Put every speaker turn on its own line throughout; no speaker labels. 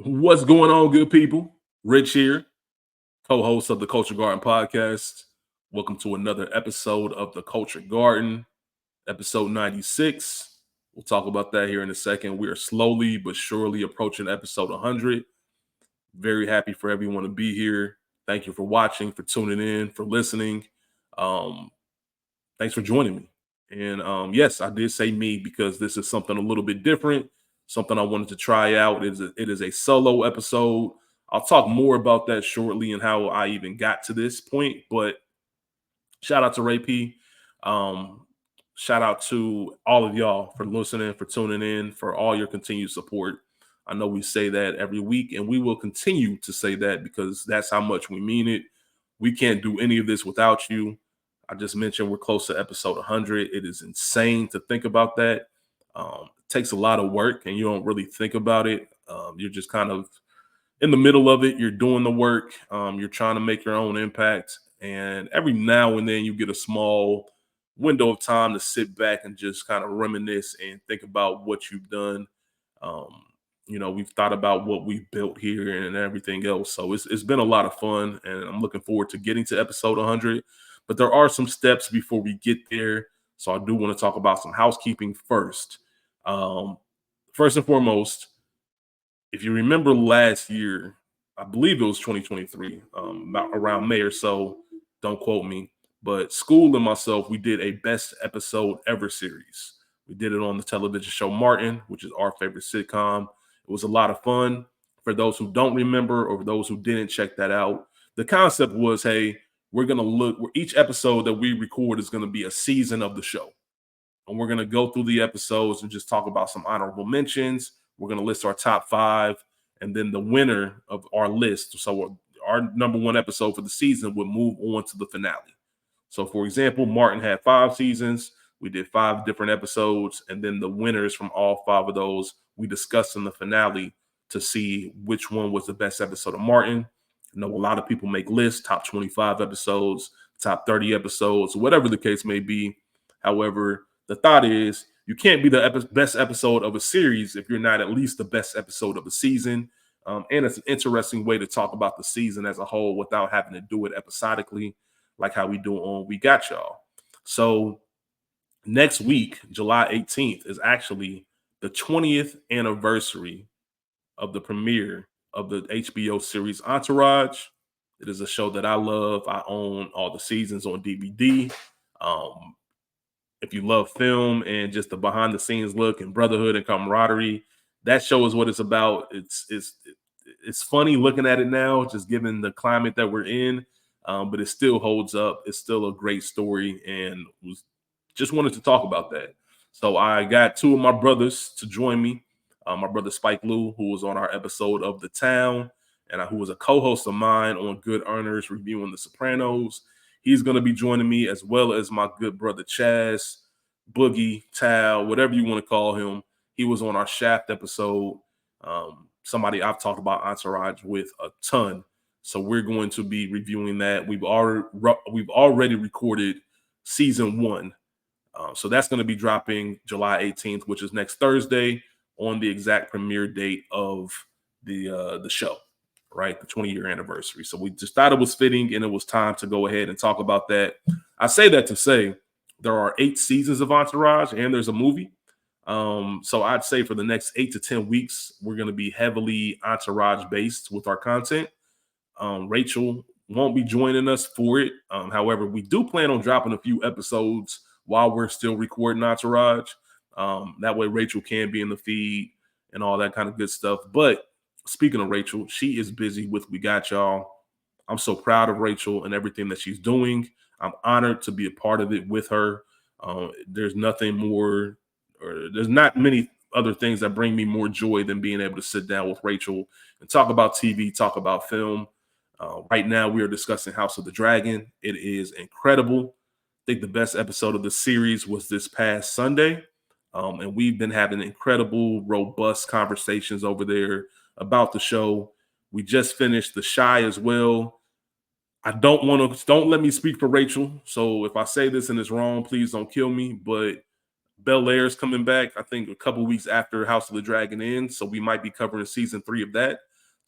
What's going on, good people? Rich here, co-host of the Culture Garden podcast. Welcome to another episode of the Culture Garden, episode 96. We'll talk about that here in a second. We are slowly but surely approaching episode 100. Very happy for everyone to be here. Thank you for watching, for tuning in, for listening. Um, Thanks for joining me. And yes, I did say me because this is something a little bit different, something I wanted to try out. It is a solo episode. I'll talk more about that shortly and how I even got to this point. But shout out to Ray P. Um, Shout out to all of y'all for listening, for tuning in, for all your continued support. I know we say that every week, and we will continue to say that because that's how much we mean it. We can't do any of this without you. I just mentioned we're close to episode 100. It is insane to think about that. It takes a lot of work, and you don't really think about it. You're just kind of in the middle of it. You're doing the work. You're trying to make your own impact, and every now and then you get a small window of time to sit back and just kind of reminisce and think about what you've done. Um, we've thought about what we've built here and everything else. So it's been a lot of fun, and I'm looking forward to getting to episode 100. But there are some steps before we get there. So I do want to talk about some housekeeping first. Um, First and foremost, if you remember last year, I believe it was 2023, about around May or so. Don't quote me, but School and myself, we did a best episode ever series. We did it on the television show Martin, which is our favorite sitcom. It was a lot of fun. For those who don't remember or those who didn't check that out, the concept was, hey, we're gonna look. Each episode that we record is gonna be a season of the show, and we're going to go through the episodes and just talk about some honorable mentions. We're going to list our top five, and then the winner of our list. So our number one episode for the season would move on to the finale. So, for example, Martin had 5 seasons. We did 5 different episodes, and then the winners from all 5 of those we discussed in the finale to see which one was the best episode of Martin. I know a lot of people make lists, top 25 episodes, top 30 episodes, whatever the case may be. However, the thought is you can't be the best episode of a series if you're not at least the best episode of a season. And it's an interesting way to talk about the season as a whole without having to do it episodically, like how we do on We Got Y'all. So next week, July 18th, is actually the 20th anniversary of the premiere of the HBO series Entourage. It is a show that I love. I own all the seasons on DVD. Um, if you love film and just the behind the scenes look and brotherhood and camaraderie, that show is what it's about. It's funny looking at it now, just given the climate that we're in, but it still holds up. It's still a great story, and was just wanted to talk about that. So I got two of my brothers to join me. My brother Spike Lou, who was on our episode of The Town, and who was a co-host of mine on Good Earners reviewing The Sopranos. He's going to be joining me, as well as my good brother Chaz, Boogie, Tal, whatever you want to call him. He was on our Shaft episode. Somebody I've talked about Entourage with a ton. So we're going to be reviewing that. We've already recorded season 1. So that's going to be dropping July 18th, which is next Thursday, on the exact premiere date of the show, right? The 20-year anniversary. So we just thought it was fitting, and it was time to go ahead and talk about that. I say that to say there are 8 seasons of Entourage, and there's a movie. So I'd say for the next 8 to 10 weeks, we're going to be heavily Entourage based with our content. Rachel won't be joining us for it. However, we do plan on dropping a few episodes while we're still recording Entourage. That way Rachel can be in the feed and all that kind of good stuff. But speaking of Rachel, she is busy with We Got Y'all. I'm so proud of Rachel and everything that she's doing. I'm honored to be a part of it with her. There's nothing more, or there's not many other things that bring me more joy than being able to sit down with Rachel and talk about TV, talk about film. Right now, we are discussing House of the Dragon. It is incredible. I think the best episode of the series was this past Sunday. And we've been having incredible, robust conversations over there about the show. We just finished The Shy as well. Don't let me speak for Rachel. So if I say this and it's wrong, please don't kill me. But Bel Air is coming back, I think, a couple weeks after House of the Dragon ends. So we might be covering season 3 of that.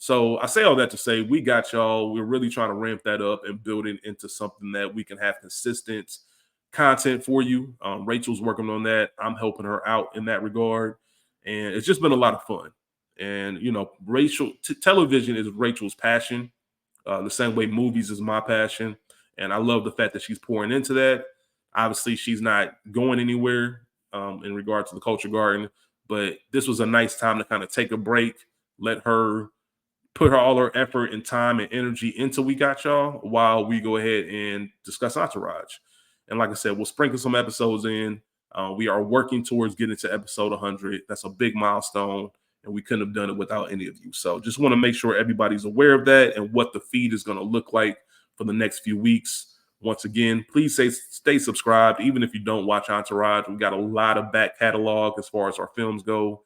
So I say all that to say we got y'all. We're really trying to ramp that up and build it into something that we can have consistent content for you. Rachel's working on that. I'm helping her out in that regard, and it's just been a lot of fun. And Rachel television is Rachel's passion, the same way movies is my passion, and I love the fact that she's pouring into that. Obviously, she's not going anywhere in regard to the Culture Garden, but this was a nice time to kind of take a break, let her put all her effort and time and energy into We Got Y'all while we go ahead and discuss Entourage. And like I said, we'll sprinkle some episodes in. We are working towards getting to episode 100. That's a big milestone, and we couldn't have done it without any of you. So just want to make sure everybody's aware of that and what the feed is going to look like for the next few weeks. Once again, please stay subscribed, even if you don't watch Entourage. We got a lot of back catalog as far as our films go.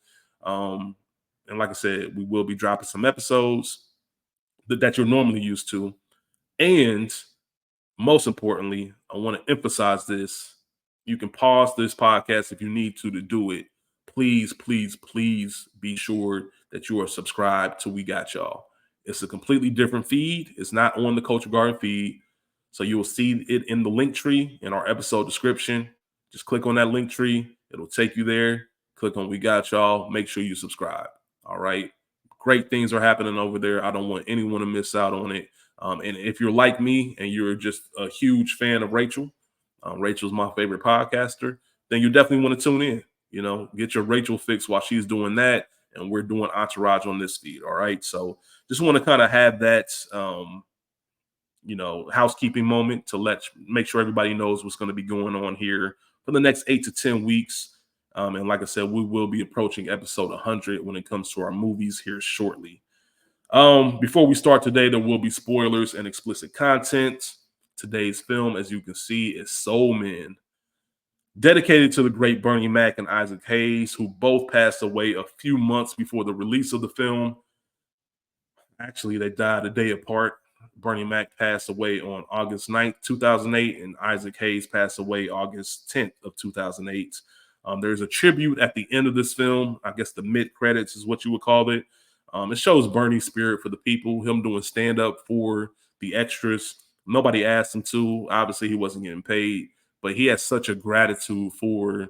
And like I said, we will be dropping some episodes that you're normally used to. And most importantly, I want to emphasize this. You can pause this podcast if you need to do it. Please, please, please be sure that you are subscribed to We Got Y'all. It's a completely different feed. It's not on the Culture Garden feed. So you will see it in the link tree in our episode description. Just click on that link tree. It'll take you there. Click on We Got Y'all. Make sure you subscribe. All right. Great things are happening over there. I don't want anyone to miss out on it. And if you're like me and you're just a huge fan of Rachel, Rachel's my favorite podcaster, then you definitely want to tune in. Get your Rachel fix while she's doing that. And we're doing Entourage on this feed. All right. So just want to kind of have that, housekeeping moment to make sure everybody knows what's going to be going on here for the next 8 to 10 weeks. And like I said, we will be approaching episode 100 when it comes to our movies here shortly. Before we start today, there will be spoilers and explicit content. Today's film, as you can see, is Soul Man, dedicated to the great Bernie Mac and Isaac Hayes, who both passed away a few months before the release of the film. Actually, they died a day apart. Bernie Mac passed away on August 9th, 2008, and Isaac Hayes passed away August 10th of 2008. There's a tribute at the end of this film. I guess the mid-credits is what you would call it. It shows Bernie's spirit for the people, him doing stand-up for the extras. Nobody asked him to. Obviously, he wasn't getting paid, but he has such a gratitude for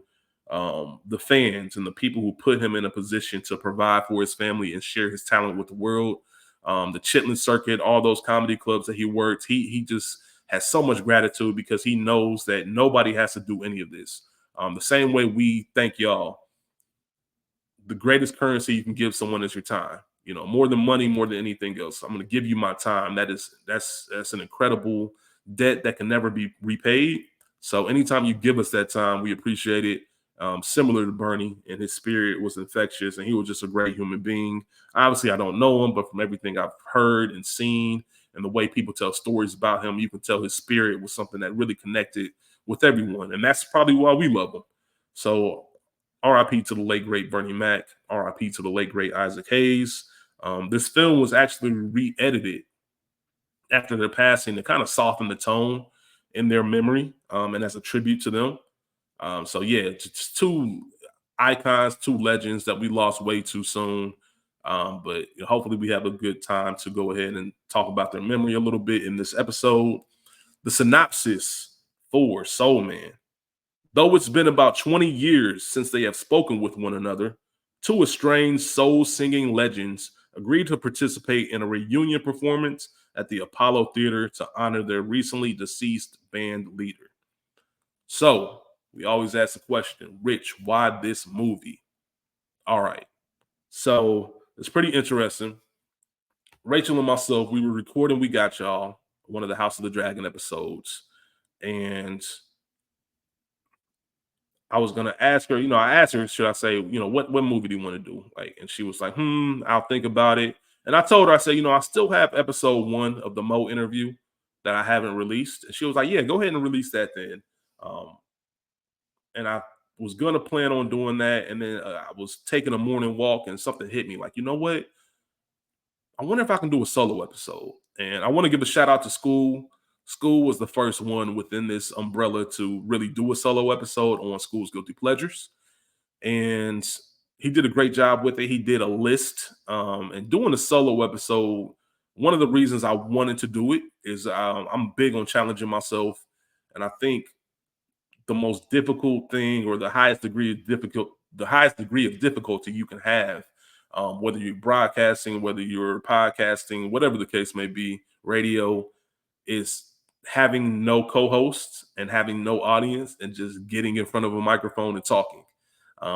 the fans and the people who put him in a position to provide for his family and share his talent with the world. The Chitlin Circuit, all those comedy clubs that he worked, he just has so much gratitude because he knows that nobody has to do any of this. The same way we thank y'all, the greatest currency you can give someone is your time. More than money, more than anything else. I'm going to give you my time. That's an incredible debt that can never be repaid. So anytime you give us that time, we appreciate it. Similar to Bernie, and his spirit was infectious, and he was just a great human being. Obviously, I don't know him, but from everything I've heard and seen, and the way people tell stories about him, you can tell his spirit was something that really connected with everyone, and that's probably why we love him. So, R.I.P. to the late great Bernie Mac. R.I.P. to the late great Isaac Hayes. This film was actually re-edited after their passing to kind of soften the tone in their memory, and as a tribute to them. So yeah, just two icons, two legends that we lost way too soon. But hopefully we have a good time to go ahead and talk about their memory a little bit in this episode. The synopsis for Soul Man. Though it's been about 20 years since they have spoken with one another, two estranged soul-singing legends agreed to participate in a reunion performance at the Apollo Theater to honor their recently deceased band leader. So, we always ask the question, Rich, why this movie? All right. So, it's pretty interesting. Rachel and myself, we were recording We Got Y'all, one of the House of the Dragon episodes. And I was gonna ask her, I asked her, should I say, what movie do you want to do? And she was like, I'll think about it. And I told her, I said, I still have episode 1 of the Mo interview that I haven't released. And she was like, yeah, go ahead and release that then. And I was gonna plan on doing that, and then I was taking a morning walk, and something hit me. Like, you know what? I wonder if I can do a solo episode. And I want to give a shout out to School. School was the first one within this umbrella to really do a solo episode on School's Guilty Pleasures. And he did a great job with it. He did a list, and doing a solo episode. One of the reasons I wanted to do it is I'm big on challenging myself, and I think the most difficult thing or the highest degree of difficulty you can have, whether you're broadcasting, whether you're podcasting, whatever the case may be, radio, is having no co-hosts and having no audience and just getting in front of a microphone and talking.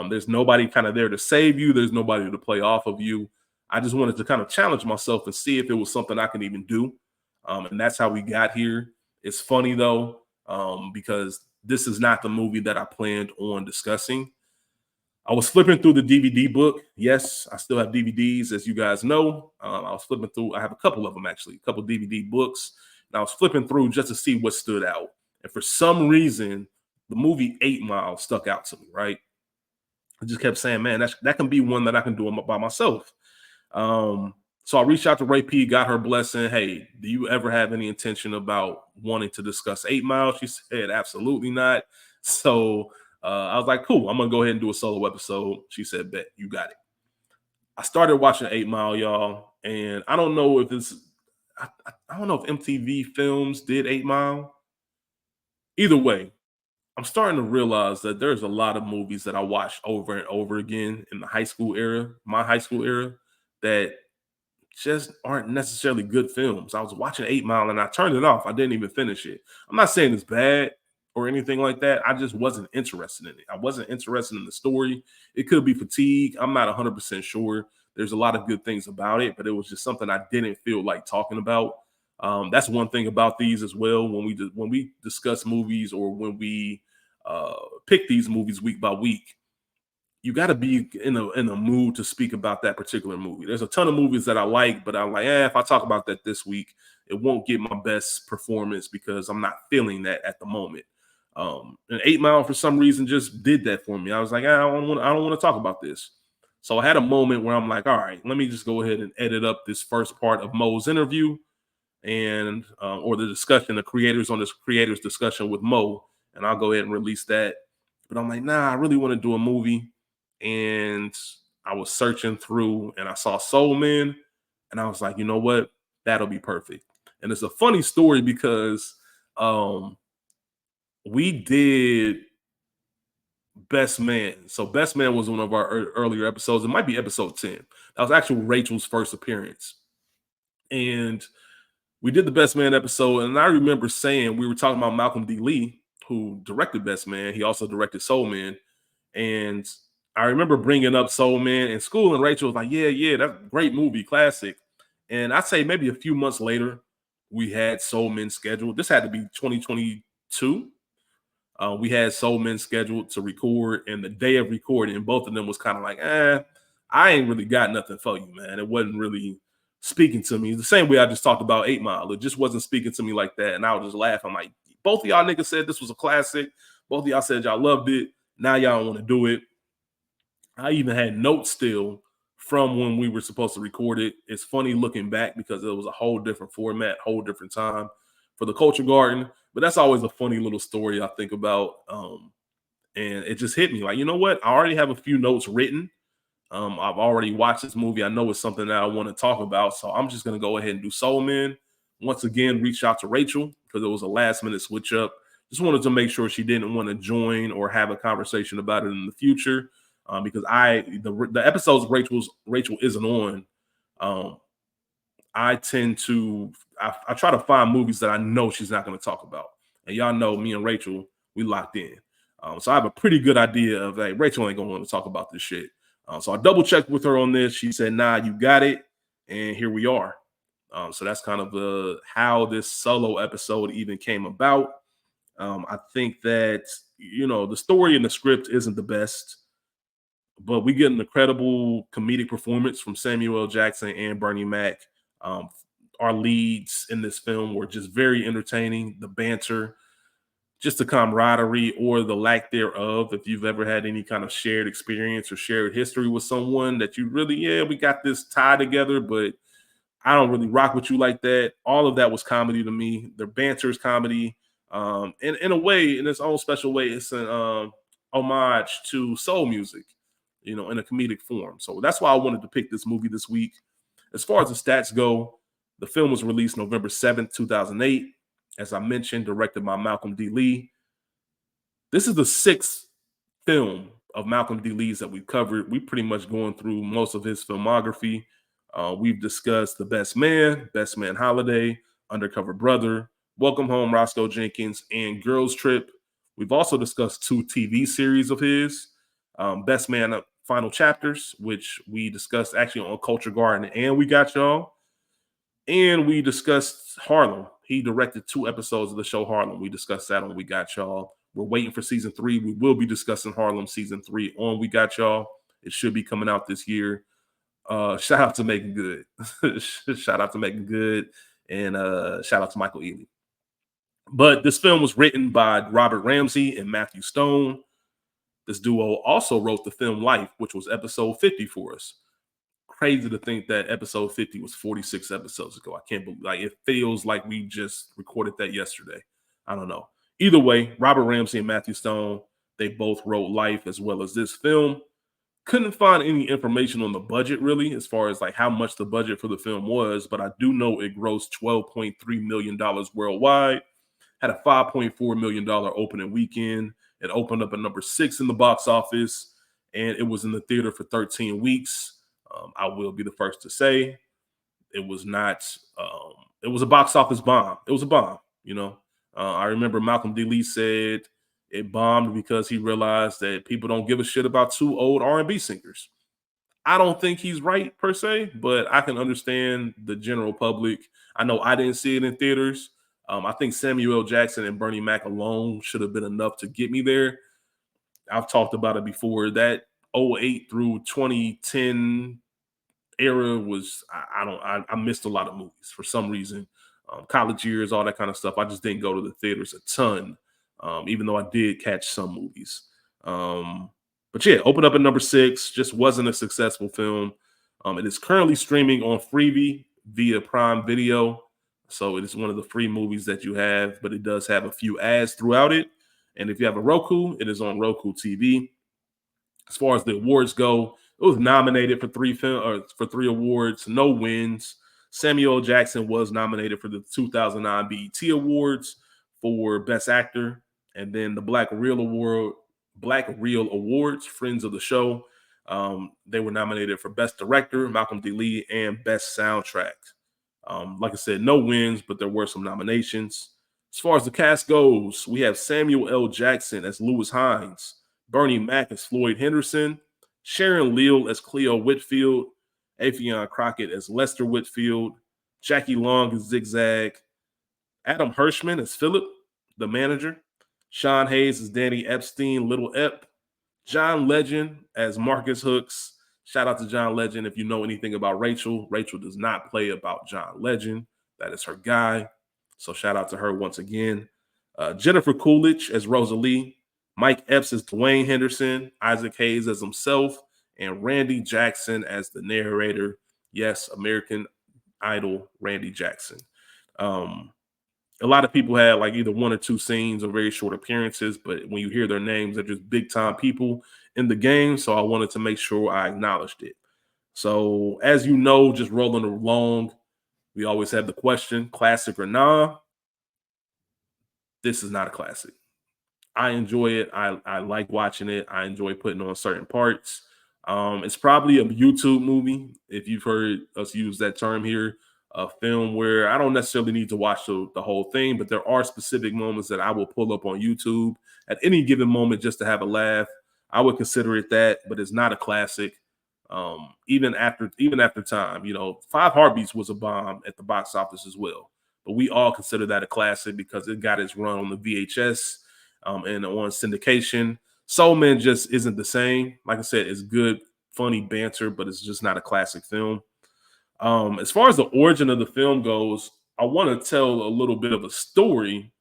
There's nobody kind of there to save you. There's nobody to play off of you. I just wanted to kind of challenge myself and see if it was something I can even do. And that's how we got here. It's funny though, because this is not the movie that I planned on discussing. I was flipping through the DVD book. Yes, I still have DVDs, as you guys know. I was flipping through. I have a couple of them actually, a couple DVD books, and I was flipping through just to see what stood out. And for some reason, the movie 8 Mile stuck out to me. Right, I just kept saying, "Man, that can be one that I can do by myself." So I reached out to Ray P, got her blessing. Hey, do you ever have any intention about wanting to discuss 8 Mile? She said, absolutely not. So I was like, cool, I'm going to go ahead and do a solo episode. She said, bet, you got it. I started watching 8 Mile, y'all. And I don't know if I don't know if MTV Films did 8 Mile. Either way, I'm starting to realize that there's a lot of movies that I watched over and over again in the high school era, my high school era, that just aren't necessarily good films. I was watching 8 Mile and I turned it off. I didn't even finish it. I'm not saying it's bad or anything like that. I just wasn't interested in it. I wasn't interested in the story. It could be fatigue. I'm not 100% sure. There's a lot of good things about it, but it was just something I didn't feel like talking about. That's one thing about these as well. When we discuss movies or when we pick these movies week by week, you got to be in a mood to speak about that particular movie. There's a ton of movies that I like, but I'm like, if I talk about that this week, it won't get my best performance because I'm not feeling that at the moment. And 8 Mile for some reason just did that for me. I was like, I don't want to talk about this. So I had a moment where I'm like, all right, let me just go ahead and edit up this first part of Mo's interview and or the discussion, the creators on this creators discussion with Mo, and I'll go ahead and release that. But I'm like, nah, I really want to do a movie. And I was searching through and I saw Soul Man, and I was like, you know what? That'll be perfect. And it's a funny story because um we did Best Man. So Best Man was one of our earlier episodes. It might be episode 10. That was actually Rachel's first appearance. And we did the Best Man episode, and I remember saying we were talking about Malcolm D. Lee, who directed Best Man. He also directed Soul Man, and I remember bringing up Soul Man in school, and Rachel was like, "Yeah, that's a great movie, classic." And I'd say maybe a few months later, we had Soul Man scheduled. This had to be 2022. We had Soul Men scheduled to record, and the day of recording, both of them was kind of like, I ain't really got nothing for you, man. It wasn't really speaking to me. The same way I just talked about 8 Mile. It just wasn't speaking to me like that. And I was just laughing. I'm like, both of y'all niggas said this was a classic. Both of y'all said y'all loved it. Now y'all don't want to do it. I even had notes still from when we were supposed to record it. It's funny looking back because it was a whole different format, whole different time for the Culture Garden. But that's always a funny little story I think about. And it just hit me like, you know what? I already have a few notes written. I've already watched this movie. I know it's something that I want to talk about. So I'm just going to go ahead and do Soul Man. Once again, reach out to Rachel because it was a last minute switch up. Just wanted to make sure she didn't want to join or have a conversation about it in the future. Because the episodes Rachel isn't on, um, I tend to I try to find movies that I know she's not going to talk about. And y'all know me and Rachel, we locked in. So I have a pretty good idea of like Rachel ain't gonna want to talk about this shit. So I double checked with her on this. She said, "Nah, you got it," and here we are. So that's kind of how this solo episode even came about. I think that the story and the script isn't the best, but we get an incredible comedic performance from Samuel L. Jackson and Bernie Mac. Um, our leads in this film were just very entertaining. The banter, just the camaraderie or the lack thereof. If you've ever had any kind of shared experience or shared history with someone that you really, we got this tie together, but I don't really rock with you like that. All of that was comedy to me. Their banter is comedy. In a way, in its own special way, it's an homage to soul music. in a comedic form. So that's why I wanted to pick this movie this week. As far as the stats go, the film was released November 7th, 2008. As I mentioned, directed by Malcolm D. Lee. This is the sixth film of Malcolm D. Lee's that we've covered. We pretty much going through most of his filmography. We've discussed The Best Man Holiday, Undercover Brother, Welcome Home, Roscoe Jenkins, and Girls Trip. We've also discussed two TV series of his, Best Man Final Chapters, which we discussed actually on Culture Garden, and We Got Y'all. And we discussed Harlem. He directed 2 episodes of the show Harlem. We discussed that on We Got Y'all. We're waiting for season 3. We will be discussing Harlem season 3 on We Got Y'all. It should be coming out this year. Shout out to Making Good. Shout out to Making Good. And shout out to Michael Ealy. But this film was written by Robert Ramsey and Matthew Stone. This duo also wrote the film Life, which was episode 50 for us. Crazy to think that episode 50 was 46 episodes ago. I can't believe, like, it feels like we just recorded that yesterday. I don't know. Either way, Robert Ramsey and Matthew Stone, they both wrote Life as well as this film. Couldn't find any information on the budget really, as far as like how much the budget for the film was, but I do know it grossed $12.3 million worldwide, had a $5.4 million opening weekend. It opened up at number 6 in the box office, and it was in the theater for 13 weeks. I will be the first to say it was not. It was a box office bomb. It was a bomb. I remember Malcolm D. Lee said it bombed because he realized that people don't give a shit about 2 old R&B singers. I don't think he's right per se, but I can understand the general public. I know I didn't see it in theaters. I think Samuel L. Jackson and Bernie Mac alone should have been enough to get me there. I've talked about it before. That 08 through 2010 era was, I missed a lot of movies for some reason. College years, all that kind of stuff. I just didn't go to the theaters a ton, even though I did catch some movies. But yeah, opened up at number 6. Just wasn't a successful film. It is currently streaming on Freevee via Prime Video. So it is one of the free movies that you have, but it does have a few ads throughout it. And if you have a Roku, it is on Roku TV. As far as the awards go, it was nominated for 3 awards, no wins. Samuel L. Jackson was nominated for the 2009 BET Awards for Best Actor, and then the Black Reel Awards, Friends of the Show. They were nominated for Best Director, Malcolm D. Lee, and Best Soundtrack. Like I said, no wins, but there were some nominations. As far as the cast goes, we have Samuel L. Jackson as Lewis Hines, Bernie Mac as Floyd Henderson, Sharon Leal as Cleo Whitfield, Afion Crockett as Lester Whitfield, Jackie Long as Zigzag, Adam Hirschman as Philip, the manager, Sean Hayes as Danny Epstein, Little Ep, John Legend as Marcus Hooks. Shout out to John Legend. If you know anything about Rachel, Rachel does not play about John Legend. That is her guy. So shout out to her once again. Jennifer Coolidge as Rosalie, Mike Epps as Dwayne Henderson, Isaac Hayes as himself, and Randy Jackson as the narrator. Yes, American Idol Randy Jackson. A lot of people had like either 1 or 2 scenes or very short appearances, but when you hear their names, they're just big time people in the game. So I wanted to make sure I acknowledged it. So as you know, just rolling along, we always have the question, classic or nah? This is not a classic. I enjoy it. I like watching it. I enjoy putting on certain parts. It's probably a YouTube movie, if you've heard us use that term here, a film where I don't necessarily need to watch the whole thing, but there are specific moments that I will pull up on YouTube at any given moment just to have a laugh. I would consider it that, but it's not a classic. Even after time, 5 Heartbeats was a bomb at the box office as well, but we all consider that a classic because it got its run on the VHS and on syndication. Soul Man just isn't the same. Like I said, it's good, funny banter, but it's just not a classic film. As far as the origin of the film goes, I want to tell a little bit of a story.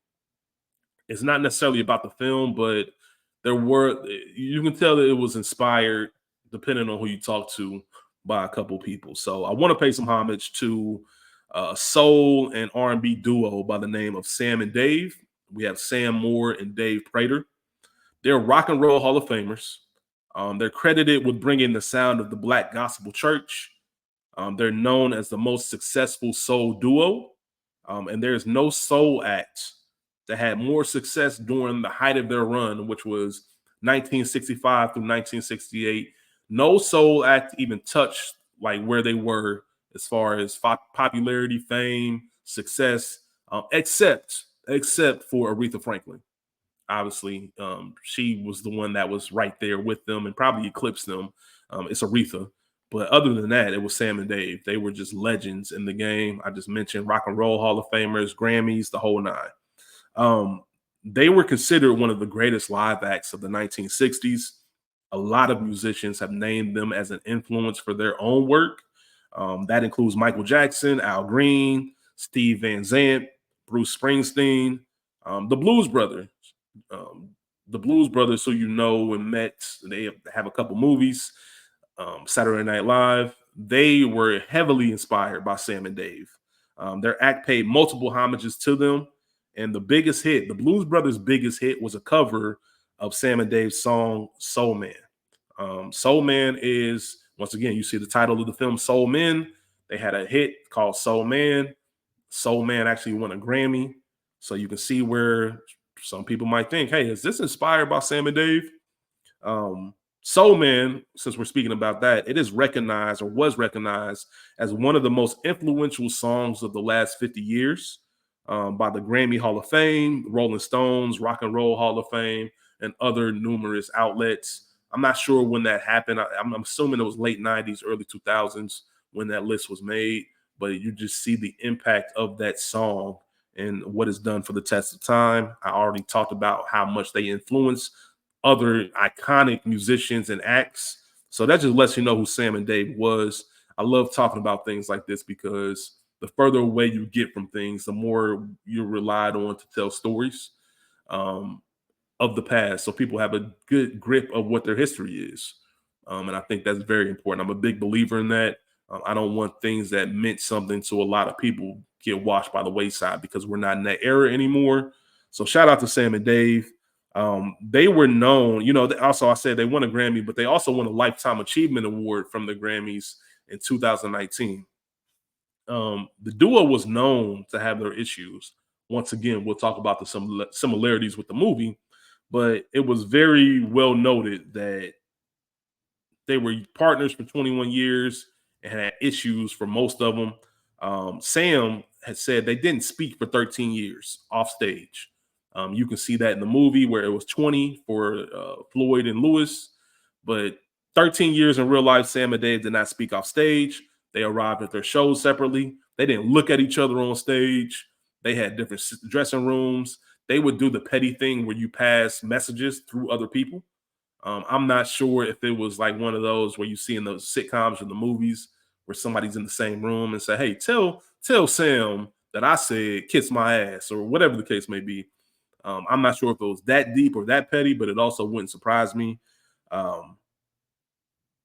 It's not necessarily about the film, but you can tell that it was inspired, depending on who you talk to, by a couple people. So I want to pay some homage to a soul and R&B duo by the name of Sam and Dave. We have Sam Moore and Dave Prater. They're rock and roll Hall of Famers. They're credited with bringing the sound of the Black gospel church. They're known as the most successful soul duo, and there's no soul act that had more success during the height of their run, which was 1965 through 1968. No soul act even touched like where they were as far as popularity, fame, success, except for Aretha Franklin. Obviously, she was the one that was right there with them and probably eclipsed them. It's Aretha. But other than that, it was Sam and Dave. They were just legends in the game. I just mentioned Rock and Roll Hall of Famers, Grammys, the whole nine. Um, they were considered one of the greatest live acts of the 1960s. A lot of musicians have named them as an influence for their own work. That includes Michael Jackson, Al Green, Steve Van Zandt, Bruce Springsteen, the Blues Brothers. Um, the Blues Brothers, who you know and met, they have a couple movies, Saturday Night Live. They were heavily inspired by Sam and Dave. Their act paid multiple homages to them, and the biggest hit, the Blues Brothers' biggest hit, was a cover of Sam and Dave's song "Soul Man." Soul Man is, once again, you see the title of the film Soul Men. They had a hit called Soul Man. Soul Man actually won a Grammy. So you can see where some people might think, hey, is this inspired by Sam and Dave? Soul Man, since we're speaking about that, it is recognized or was recognized as one of the most influential songs of the last 50 years by the Grammy Hall of Fame, Rolling Stones, Rock and Roll Hall of Fame, and other numerous outlets. I'm not sure when that happened. I'm assuming it was late 90s, early 2000s when that list was made, but you just see the impact of that song and what it's done for the test of time. I already talked about how much they influence other iconic musicians and acts. So that just lets you know who Sam and Dave was. I love talking about things like this because the further away you get from things, the more you're relied on to tell stories um, of the past. So people have a good grip of what their history is. And I think that's very important. I'm a big believer in that. I don't want things that meant something to a lot of people get washed by the wayside because we're not in that era anymore. So shout out to Sam and Dave. They were known, also I said they won a Grammy, but they also won a Lifetime Achievement Award from the Grammys in 2019. The duo was known to have their issues. Once again, we'll talk about the similarities with the movie, but it was very well noted that they were partners for 21 years and had issues for most of them. Sam had said they didn't speak for 13 years off stage. You can see that in the movie where it was 20 for Floyd and Lewis, but 13 years in real life, Sam and Dave did not speak off stage. They arrived at their shows separately. They didn't look at each other on stage. They had different dressing rooms. They would do the petty thing where you pass messages through other people. I'm not sure if it was like one of those where you see in those sitcoms or the movies where somebody's in the same room and say, "Hey, tell Sam that I said kiss my ass," or whatever the case may be. I'm not sure if it was that deep or that petty, but it also wouldn't surprise me. Um,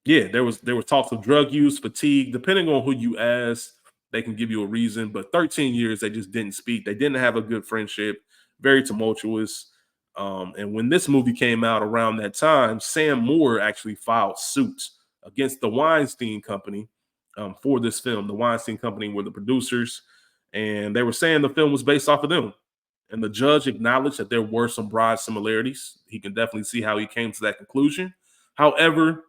yeah, there were talks of drug use, fatigue. Depending on who you ask, they can give you a reason. But 13 years, they just didn't speak. They didn't have a good friendship. Very tumultuous. And when this movie came out around that time, Sam Moore actually filed suit against the Weinstein Company for this film. The Weinstein Company were the producers, and they were saying the film was based off of them. And the judge acknowledged that there were some broad similarities. He can definitely see how he came to that conclusion. However,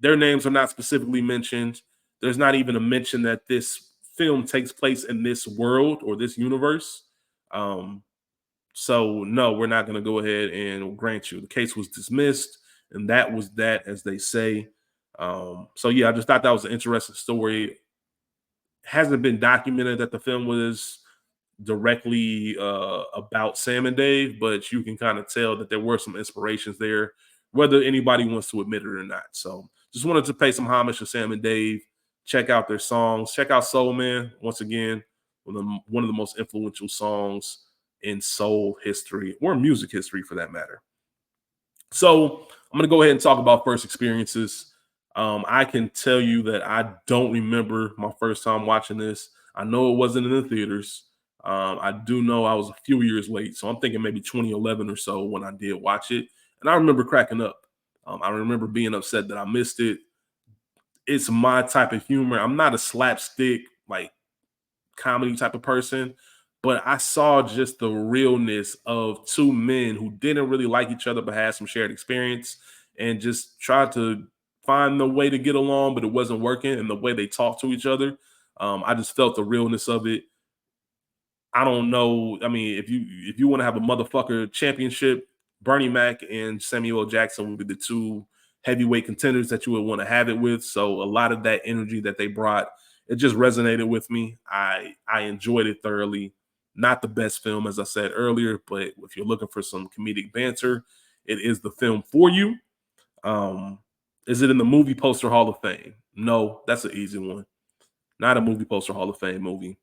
their names are not specifically mentioned. There's not even a mention that this film takes place in this world or this universe. Um, so no, we're not going to go ahead and grant you. The case was dismissed, and that was that, as they say. So yeah, I just thought that was an interesting story. Hasn't been documented that the film was directly about Sam and Dave, but you can kind of tell that there were some inspirations there, whether anybody wants to admit it or not. So just wanted to pay some homage to Sam and Dave. Check out their songs. Check out Soul Man. Once again, one of the most influential songs in soul history or music history for that matter. So I'm going to go ahead and talk about first experiences. I can tell you that I don't remember my first time watching this. I know it wasn't in the theaters. I do know I was a few years late, so I'm thinking maybe 2011 or so when I did watch it, and I remember cracking up. I remember being upset that I missed it. It's my type of humor. I'm not a slapstick like comedy type of person, but I saw just the realness of two men who didn't really like each other but had some shared experience and just tried to find the way to get along, but it wasn't working. And the way they talked to each other, I just felt the realness of it. I don't know. I mean, if you want to have a motherfucker championship, Bernie Mac and Samuel L. Jackson would be the two heavyweight contenders that you would want to have it with. So a lot of that energy that they brought, it just resonated with me. I enjoyed it thoroughly. Not the best film, as I said earlier, but if you're looking for some comedic banter, it is the film for you. Um, is it in the movie poster Hall of Fame? No, that's an easy one. Not a movie poster Hall of Fame movie.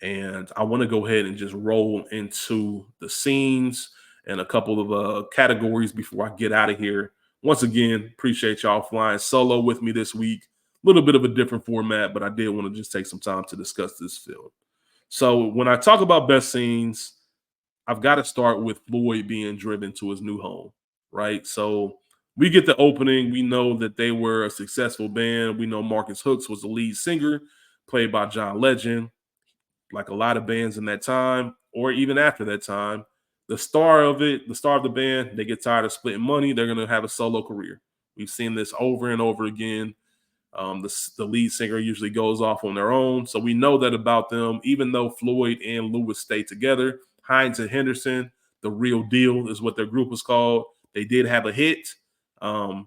And I want to go ahead and just roll into the scenes and a couple of categories before I get out of here. Once again, appreciate y'all flying solo with me this week. A little bit of a different format, but I did want to just take some time to discuss this film. So when I talk about best scenes, I've got to start with Floyd being driven to his new home, right? So we get the opening. We know that they were a successful band. We know Marcus Hooks was the lead singer, played by John Legend. Like a lot of bands in that time, or even after that time, the star of it, the star of the band, they get tired of splitting money. They're going to have a solo career. We've seen this over and over again. The lead singer usually goes off on their own. So we know that about them, even though Floyd and Lewis stayed together. Hines and Henderson, the real deal is what their group was called. They did have a hit. Um,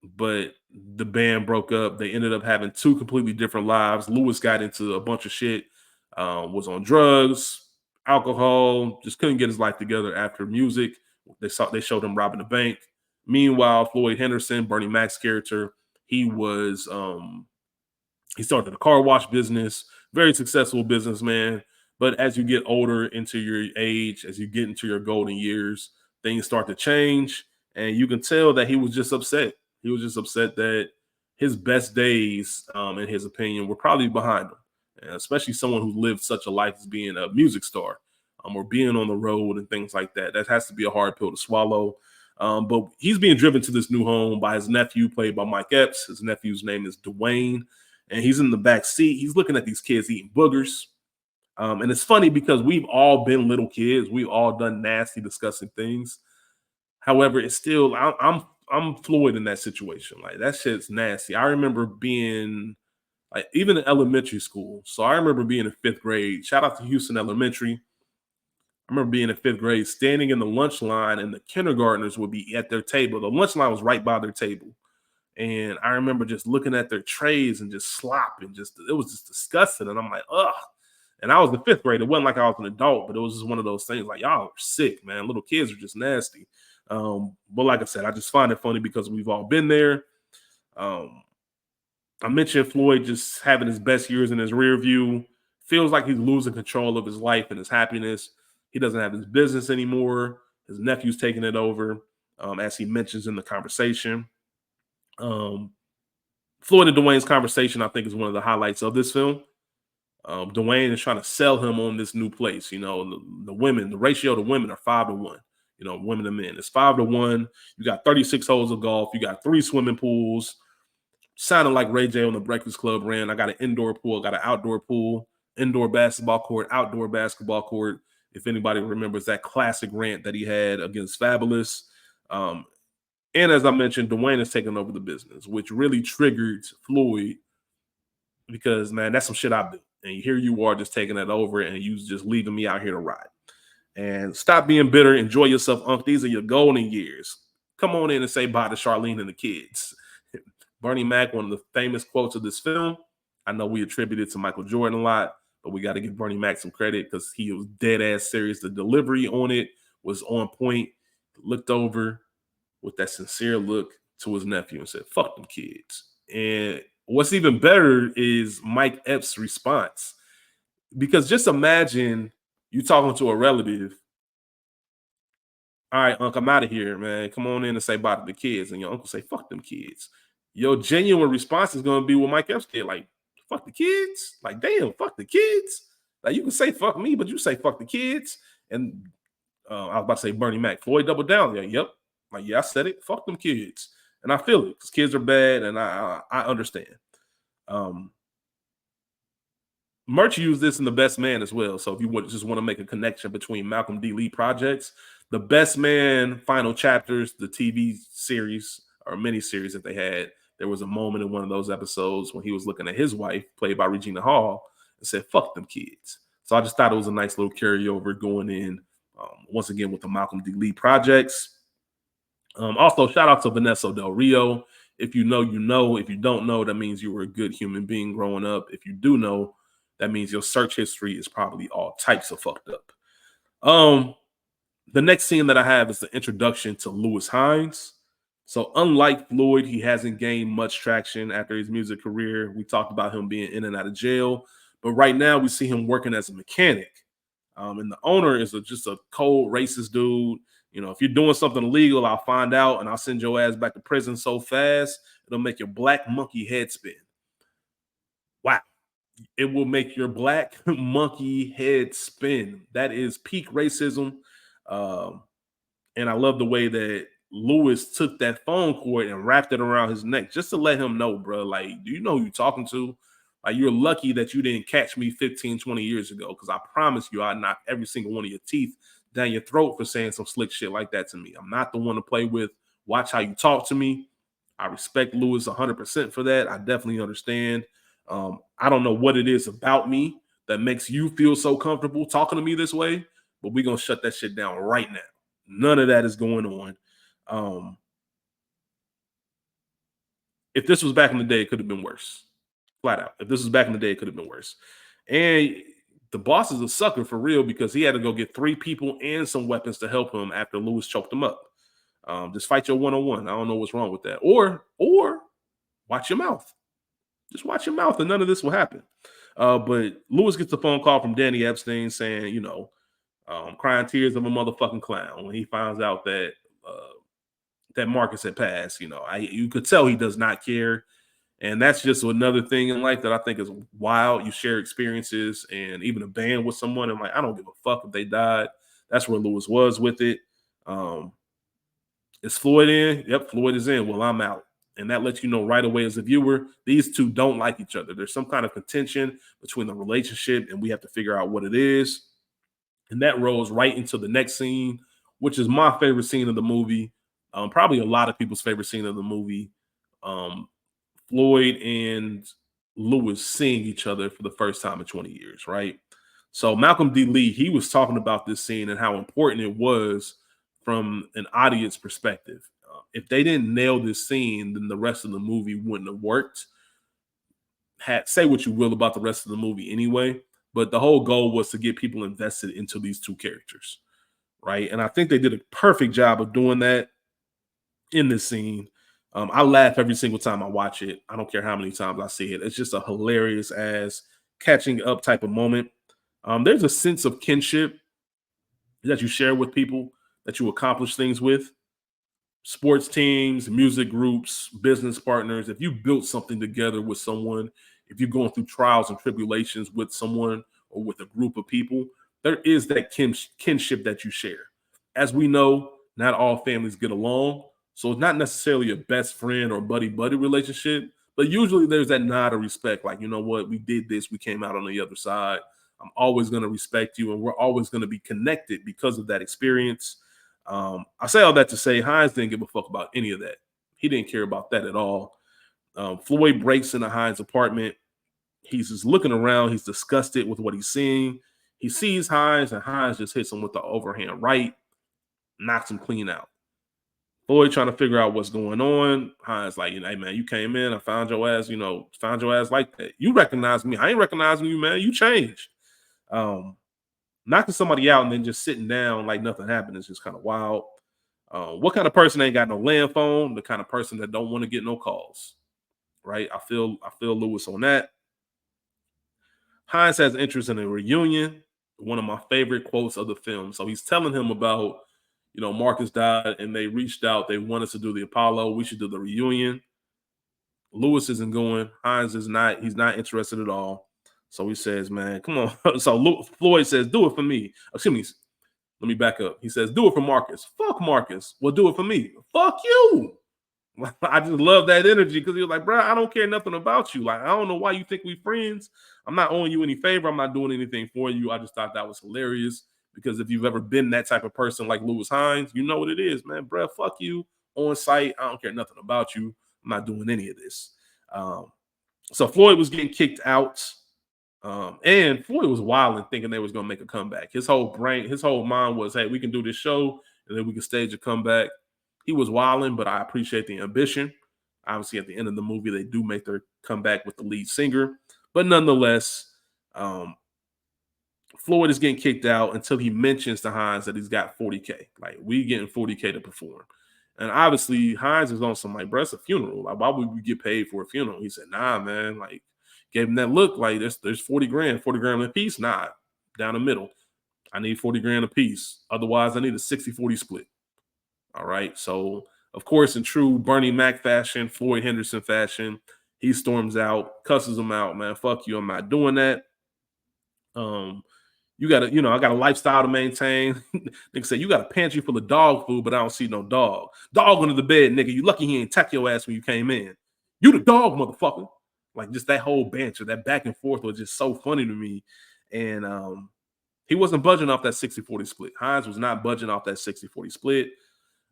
but the band broke up. They ended up having two completely different lives. Lewis got into a bunch of shit, was on drugs, alcohol, just couldn't get his life together after music. They showed him robbing a bank. Meanwhile, Floyd Henderson, Bernie Mac's character, he was he started a car wash business, very successful businessman. But as you get older into your age, as you get into your golden years, things start to change. And you can tell that he was just upset. He was just upset that his best days, in his opinion, were probably behind him. And especially someone who lived such a life as being a music star, or being on the road and things like that. That has to be a hard pill to swallow. But he's being driven to this new home by his nephew, played by Mike Epps. His nephew's name is Dwayne, and he's in the back seat. He's looking at these kids eating boogers. And it's funny because we've all been little kids. We've all done nasty, disgusting things. However, it's still I'm Floyd in that situation. Like that shit's nasty. I remember being like even in elementary school. So I remember being in fifth grade. Shout out to Houston Elementary. I remember being in fifth grade, standing in the lunch line, and the kindergartners would be at their table. The lunch line was right by their table. And I remember just looking at their trays and just slop and just it was just disgusting. And I'm like, ugh. And I was in fifth grade. It wasn't like I was an adult, but it was just one of those things like y'all are sick, man. Little kids are just nasty. But like I said, I just find it funny because we've all been there. Um, I mentioned Floyd just having his best years in his rear view. Feels like he's losing control of his life and his happiness. He doesn't have his business anymore. His nephew's taking it over, as he mentions in the conversation. Um, Floyd and Dwayne's conversation, I think, is one of the highlights of this film. Dwayne is trying to sell him on this new place. You know, the women, the ratio to women are 5-1. You know, women to men. It's 5-1. You got 36 holes of golf. You got 3 swimming pools. Sounded like Ray J on the Breakfast Club ran. I got an indoor pool, got an outdoor pool, indoor basketball court, outdoor basketball court. If anybody remembers that classic rant that he had against Fabulous. And as I mentioned, Dwayne is taking over the business, which really triggered Floyd because, man, that's some shit I do. And here you are just taking it over and you just leaving me out here to ride. And stop being bitter. Enjoy yourself, Unc. These are your golden years. Come on in and say bye to Charlene and the kids. Bernie Mac, one of the famous quotes of this film. I know we attribute it to Michael Jordan a lot, but we got to give Bernie Mac some credit because he was dead ass serious. The delivery on it was on point. Looked over with that sincere look to his nephew and said, fuck them kids. And what's even better is Mike Epps' response. Because just imagine you talking to a relative. All right, Uncle, I'm out of here, man. Come on in and say bye to the kids. And your uncle say, fuck them kids. Your genuine response is going to be what Mike Epps did. Like, fuck the kids? Like, damn, fuck the kids? Like, you can say fuck me, but you say fuck the kids. And I was about to say Bernie Mac. Floyd doubled down there. Yep. Like, yeah, I said it. Fuck them kids. And I feel it because kids are bad, and I understand. Um, Merch used this in The Best Man as well. So if you would just want to make a connection between Malcolm D. Lee projects, The Best Man final chapters, the TV series or mini series that they had, there was a moment in one of those episodes when he was looking at his wife, played by Regina Hall, and said, "Fuck them kids." So I just thought it was a nice little carryover going in once again with the Malcolm D. Lee projects. Also, shout out to Vanessa Del Rio. If you know, you know. If you don't know, that means you were a good human being growing up. If you do know, that means your search history is probably all types of fucked up. Um, the next scene that I have is the introduction to Lewis Hines. So, unlike Floyd, he hasn't gained much traction after his music career. We talked about him being in and out of jail, but right now we see him working as a mechanic. And the owner is just a cold, racist dude. You know, if you're doing something illegal, I'll find out and I'll send your ass back to prison so fast, it'll make your black monkey head spin. Wow. It will make your black monkey head spin. That is peak racism. Um, and I love the way that Lewis took that phone cord and wrapped it around his neck just to let him know, bro, like, do you know who you're talking to? Like, you're lucky that you didn't catch me 15, 20 years ago, because I promise you I knocked every single one of your teeth down your throat for saying some slick shit like that to me. I'm not the one to play with. Watch how you talk to me. I respect Lewis 100% for that. I definitely understand. I don't know what it is about me that makes you feel so comfortable talking to me this way, but we're going to shut that shit down right now. None of that is going on. Um, if this was back in the day, it could have been worse. Flat out. If this was back in the day, it could have been worse. And the boss is a sucker for real because he had to go get 3 people and some weapons to help him after Lewis choked him up. Just fight your one-on-one. I don't know what's wrong with that. Or watch your mouth. Just watch your mouth and none of this will happen. But Lewis gets a phone call from Danny Epstein saying, crying tears of a motherfucking clown when he finds out that that Marcus had passed. You could tell he does not care. And that's just another thing in life that I think is wild. You share experiences and even a band with someone. And like, I don't give a fuck if they died. That's where Lewis was with it. Um, is Floyd in? Yep, Floyd is in. Well, I'm out. And that lets you know right away as a viewer, these two don't like each other. There's some kind of contention between the relationship, and we have to figure out what it is. And that rolls right into the next scene, which is my favorite scene of the movie. Probably a lot of people's favorite scene of the movie. Um, Floyd and Lewis seeing each other for the first time in 20 years, right? So Malcolm D. Lee, he was talking about this scene and how important it was from an audience perspective. If they didn't nail this scene, then the rest of the movie wouldn't have worked. Say what you will about the rest of the movie anyway, but the whole goal was to get people invested into these two characters, right? And I think they did a perfect job of doing that in this scene. I laugh every single time I watch it. I don't care how many times I see it. It's just a hilarious ass catching up type of moment. There's a sense of kinship that you share with people that you accomplish things with. Sports teams, music groups, business partners. If you built something together with someone, if you're going through trials and tribulations with someone or with a group of people, there is that kinship that you share. As we know, not all families get along. So it's not necessarily a best friend or buddy buddy relationship, but usually there's that nod of respect. Like, you know what, we did this, we came out on the other side. I'm always going to respect you, and we're always going to be connected because of that experience. I say all that to say Hines didn't give a fuck about any of that. He didn't care about that at all. Floyd breaks into Hines' apartment. He's just looking around. He's disgusted with what he's seeing. He sees Hines, and Hines just hits him with the overhand right, knocks him clean out. Floyd trying to figure out what's going on. Hines like, hey, man, you came in. I found your ass, found your ass like that. You recognize me. I ain't recognizing you, man. You changed. Knocking somebody out and then just sitting down like nothing happened is just kind of wild. What kind of person ain't got no land phone? The kind of person that don't want to get no calls, right? I feel Lewis on that. Hines has interest in a reunion. One of my favorite quotes of the film. So he's telling him about, Marcus died and they reached out. They want us to do the Apollo. We should do the reunion. Lewis isn't going. Hines is not. He's not interested at all. So he says, man, come on. So Floyd says, do it for me. Excuse me. Let me back up. He says, do it for Marcus. Fuck Marcus. Well, do it for me. Fuck you. I just love that energy because he was like, bro, I don't care nothing about you. Like, I don't know why you think we friends. I'm not owing you any favor. I'm not doing anything for you. I just thought that was hilarious because if you've ever been that type of person like Lewis Hines, you know what it is, man. Bro, fuck you on site. I don't care nothing about you. I'm not doing any of this. So Floyd was getting kicked out. And Floyd was wilding, thinking they was gonna make a comeback. His whole mind was, hey, we can do this show and then we can stage a comeback. He was wilding, but I appreciate the ambition. Obviously, at the end of the movie, they do make their comeback with the lead singer, but nonetheless, um, Floyd is getting kicked out until he mentions to Hines that he's got 40K. Like, we getting 40K to perform. And obviously, Hines is on some like, bro, it's a funeral. Like, why would we get paid for a funeral? He said, nah, man. Like, gave him that look. Like, there's 40 grand a piece. Nah, down the middle. I need 40 grand a piece. Otherwise, I need a 60-40 split. All right. So, of course, in true Bernie Mac fashion, Floyd Henderson fashion, he storms out, cusses him out, man. Fuck you. I'm not doing that. You gotta, I got a lifestyle to maintain. Nigga say you got a pantry full of dog food, but I don't see no dog. Dog under the bed, nigga. You lucky he ain't attack your ass when you came in. You the dog, motherfucker. Like, just that whole banter, that back and forth was just so funny to me. And he wasn't budging off that 60-40 split. Hines was not budging off that 60-40 split.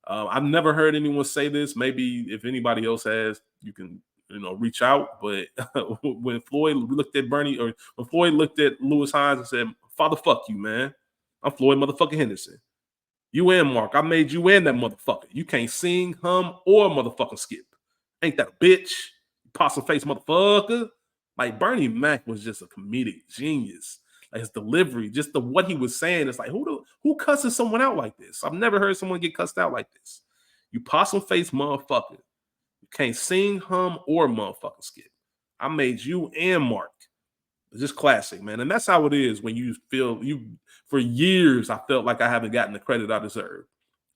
I've never heard anyone say this. Maybe if anybody else has, you can reach out. But when Floyd looked at when Floyd looked at Lewis Hines and said, "Father, fuck you, man. I'm Floyd motherfucking Henderson. You and Mark. I made you and that motherfucker. You can't sing, hum, or motherfucking skip. Ain't that a bitch? Possum face motherfucker." Like, Bernie Mac was just a comedic genius. Like, his delivery, just what he was saying. It's like, who cusses someone out like this? I've never heard someone get cussed out like this. You possum face motherfucker. You can't sing, hum, or motherfucking skip. I made you and Mark. It's just classic, man. And that's how it is when you feel for years, I felt like I haven't gotten the credit I deserve.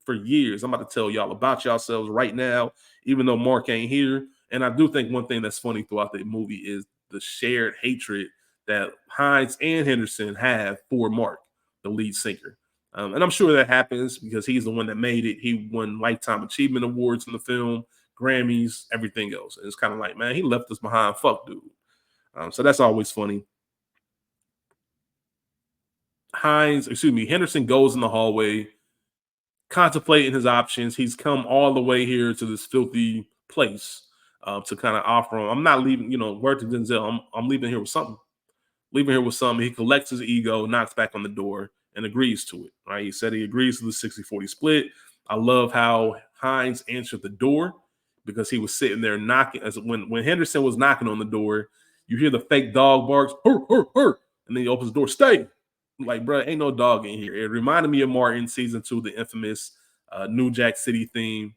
For years. I'm about to tell y'all about yourselves right now, even though Mark ain't here. And I do think one thing that's funny throughout the movie is the shared hatred that Hines and Henderson have for Mark, the lead singer. And I'm sure that happens because he's the one that made it. He won Lifetime Achievement Awards in the film, Grammys, everything else. And it's kind of like, man, he left us behind. Fuck, dude. So that's always funny. Henderson goes in the hallway, contemplating his options. He's come all the way here to this filthy place to kind of offer him. I'm not leaving, word to Denzel. I'm leaving here with something. He collects his ego, knocks back on the door, and agrees to it. Right? He said he agrees to the 60-40 split. I love how Hines answered the door because he was sitting there knocking. As when Henderson was knocking on the door, you hear the fake dog barks, hur, hur, hur, and then he opens the door, stay. Like, bro, ain't no dog in here. It reminded me of Martin season 2, the infamous New Jack City theme,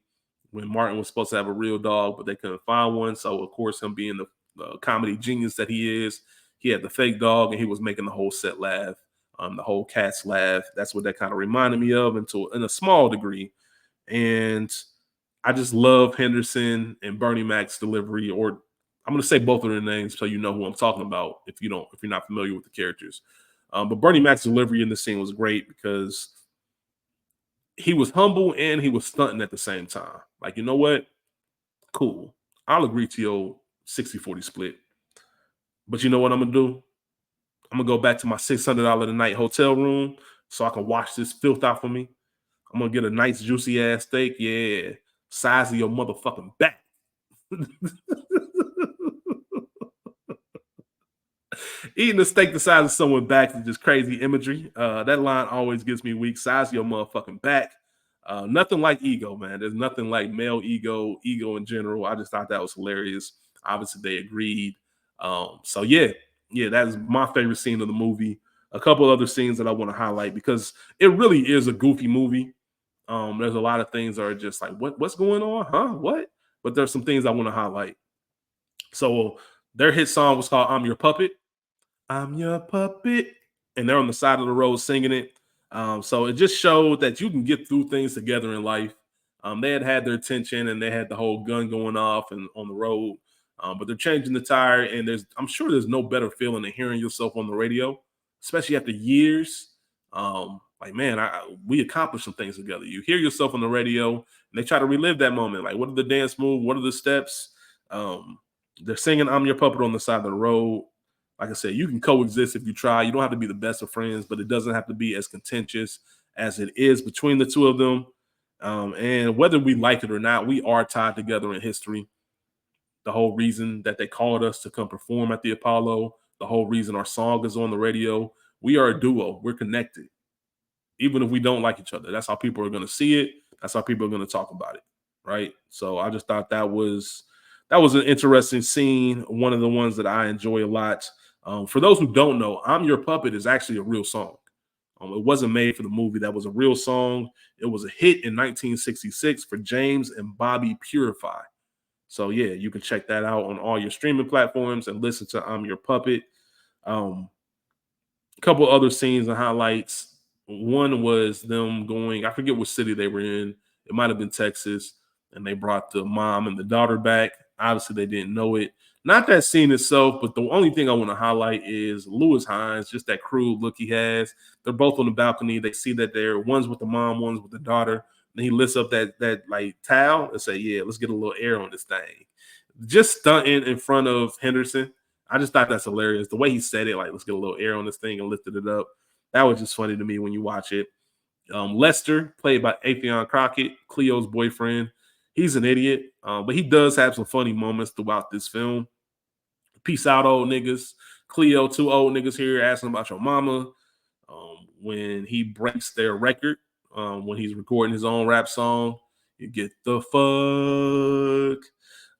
when Martin was supposed to have a real dog, but they couldn't find one. So, of course, him being the comedy genius that he is, he had the fake dog, and he was making the whole set laugh, the whole cast laugh. That's what that kind of reminded me of, in a small degree. And I just love Henderson and Bernie Mac's delivery, or I'm going to say both of their names so you know who I'm talking about if you're not familiar with the characters. But Bernie Mac's delivery in the scene was great because he was humble and he was stunting at the same time. Like, you know what? Cool. I'll agree to your 60-40 split. But you know what I'm going to do? I'm going to go back to my $600 a night hotel room so I can wash this filth out for me. I'm going to get a nice juicy ass steak. Yeah. Size of your motherfucking back. Eating a steak the size of someone's back is just crazy imagery. That line always gives me weak. Size of your motherfucking back. Nothing like ego, man. There's nothing like male ego in general. I just thought that was hilarious. Obviously, they agreed. So yeah, that is my favorite scene of the movie. A couple other scenes that I want to highlight because it really is a goofy movie. There's a lot of things that are just like, what's going on? Huh? What? But there's some things I want to highlight. So their hit song was called I'm Your Puppet. I'm your puppet. And they're on the side of the road singing it. So it just showed that you can get through things together in life. They had their tension and they had the whole gun going off and on the road. But they're changing the tire, and I'm sure there's no better feeling than hearing yourself on the radio, especially after years. like, man, we accomplished some things together. You hear yourself on the radio, and they try to relive that moment. Like, what are the dance move? What are the steps? Um, they're singing "I'm Your Puppet" on the side of the road. Like I said, you can coexist if you try. You don't have to be the best of friends, but it doesn't have to be as contentious as it is between the two of them. And whether we like it or not, we are tied together in history. The whole reason that they called us to come perform at the Apollo, the whole reason our song is on the radio, we are a duo. We're connected even if we don't like each other. That's how people are going to see it. That's how people are going to talk about it, right? So I just thought that was an interesting scene. One of the ones that I enjoy a lot. For those who don't know, "I'm Your Puppet" is actually a real song. It wasn't made for the movie. That was a real song. It was a hit in 1966 for James and Bobby Purify. So yeah, you can check that out on all your streaming platforms and listen to "I'm Your Puppet." Um, couple other scenes and highlights. One was them going, I forget what city they were in. It might have been Texas, and they brought the mom and the daughter back. Obviously, they didn't know it. Not that scene itself, but the only thing I want to highlight is Lewis Hines, just that cruel look he has. They're both on the balcony. They see that they're one's with the mom, one's with the daughter. And he lifts up that like towel and say, "Yeah, let's get a little air on this thing." Just stunting in front of Henderson. I just thought that's hilarious. The way he said it, like, let's get a little air on this thing and lifted it up. That was just funny to me when you watch it. Lester, played by Afion Crockett, Cleo's boyfriend. He's an idiot, but he does have some funny moments throughout this film. Peace out, old niggas. Cleo, two old niggas here asking about your mama. When he breaks their record, when he's recording his own rap song, you get the fuck